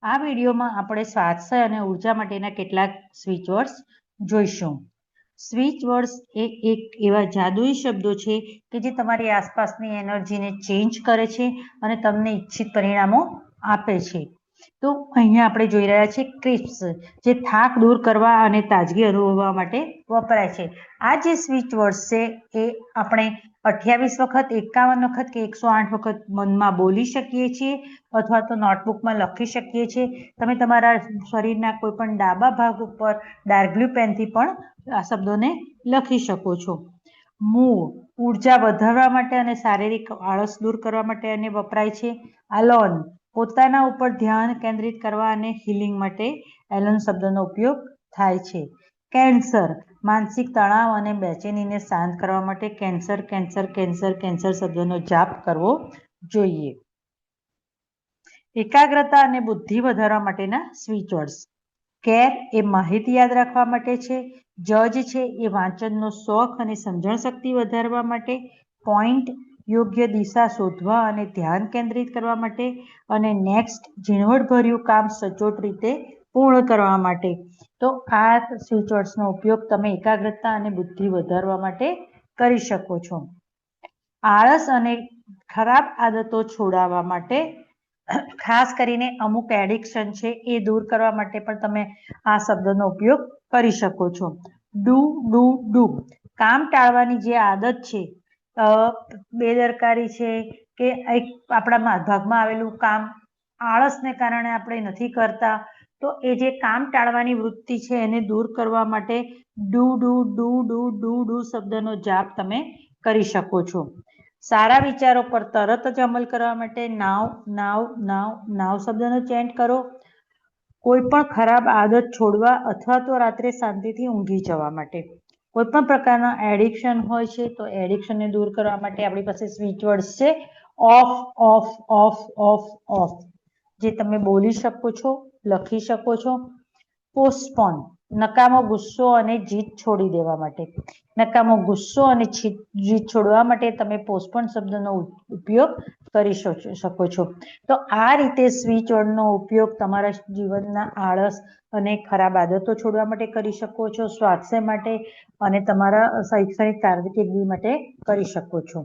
આ વિડીયોમાં આપણે સ્વાસ્થ્ય અને ઉર્જા માટેના કેટલાક સ્વિચ વર્ડ્સ જોઈશું. સ્વિચ વર્ડ્સ એ એક એવા જાદુઈ શબ્દો છે કે જે તમારી આસપાસની એનર્જીને ચેન્જ કરે છે અને તમને ઈચ્છિત પરિણામો આપે છે. તો અહીંયા આપણે જોઈ રહ્યા છીએ ક્રિસ્પ્સ, જે થાક દૂર કરવા અને તાજગી અનુભવવા માટે વપરાય છે. આ જે સ્વિચ વર્ડ્સ છે એ આપણે 28 વખત, 51 વખત કે 108 વખત મનમાં બોલી શકીએ છીએ અથવા તો નોટબુકમાં લખી શકીએ છીએ. તમે તમારા શરીરના કોઈ પણ ડાબા ભાગ ઉપર ડાર્ક બ્લુ પેનથી પણ આ શબ્દોને લખી શકો છો. મૂવ, ઉર્જા વધારવા માટે અને શારીરિક આળસ દૂર કરવા માટે અને વપરાય છે. અલોન, પોતાના ઉપર ધ્યાન કેન્દ્રિત કરવા અને હીલિંગ માટે એલોન શબ્દનો ઉપયોગ થાય છે. કેન્સર, માનસિક તણાવ અને બેચેનીને શાંત કરવા માટે કેન્સર કેન્સર કેન્સર કેન્સર શબ્દનો જાપ કરવો જોઈએ. એકાગ્રતા અને બુદ્ધિ વધારવા માટેના સ્વિચ વર્ડ્સ. કેર એ માહિતી યાદ રાખવા માટે છે. જજ છે એ વાંચનનો શોખ અને સમજણ શક્તિ વધારવા માટે. પોઈન્ટ, યોગ્ય દિશા શોધવા અને ધ્યાન કેન્દ્રિત કરવા માટે. અને નેક્સ્ટ, ઝીણવટભર્યું કામ સચોટ રીતે પૂર્ણ કરવા માટે. તો આ સ્વિચ વર્ડ્સનો ઉપયોગ તમે એકાગ્રતા અને બુદ્ધિ વધારવા માટે કરી શકો છો. આળસ અને ખરાબ આદતો છોડાવવા માટે, ખાસ કરીને અમુક એડિક્શન છે એ દૂર કરવા માટે પણ તમે આ શબ્દનો ઉપયોગ કરી શકો છો. ડુ, કામ ટાળવાની જે આદત છે, બેદરકારી છે કે એક આપણા ભાગમાં આવેલું કામ આળસને કારણે આપણે નથી કરતા, તો એ જે કામ ટાળવાની વૃત્તિ છે એને દૂર કરવા માટે ડુ શબ્દનો જાપ તમે કરી શકો છો. સારા વિચારો પર તરત જ અમલ કરવા માટે નાવ શબ્દનો ચેન્ટ કરો. કોઈ પણ ખરાબ આદત છોડવા અથવા તો રાત્રે શાંતિથી ઊંઘી જવા માટે. કોઈ પણ પ્રકારના એડિક્શન હોય છે તો એડિક્શનને દૂર કરવા માટે આપણી પાસે સ્વિચ વર્ડ્સ છે. Of of of of of, જે તમે બોલી શકો છો, લખી શકો છો. પોસ્ટપોન, નકામો ગુસ્સો અને જીદ છોડી દેવા માટે. નકામો ગુસ્સો અને જીદ છોડવા માટે તમે પોસ્ટપોન શબ્દનો ઉપયોગ કરી શકો છો. તો આ રીતે સ્વિચ વર્ડનો ઉપયોગ તમારા જીવનના આળસ અને ખરાબ આદતો છોડવા માટે કરી શકો છો, સ્વાસ્થ્ય માટે અને તમારા શૈક્ષણિક કારકિર્દી માટે કરી શકો છો.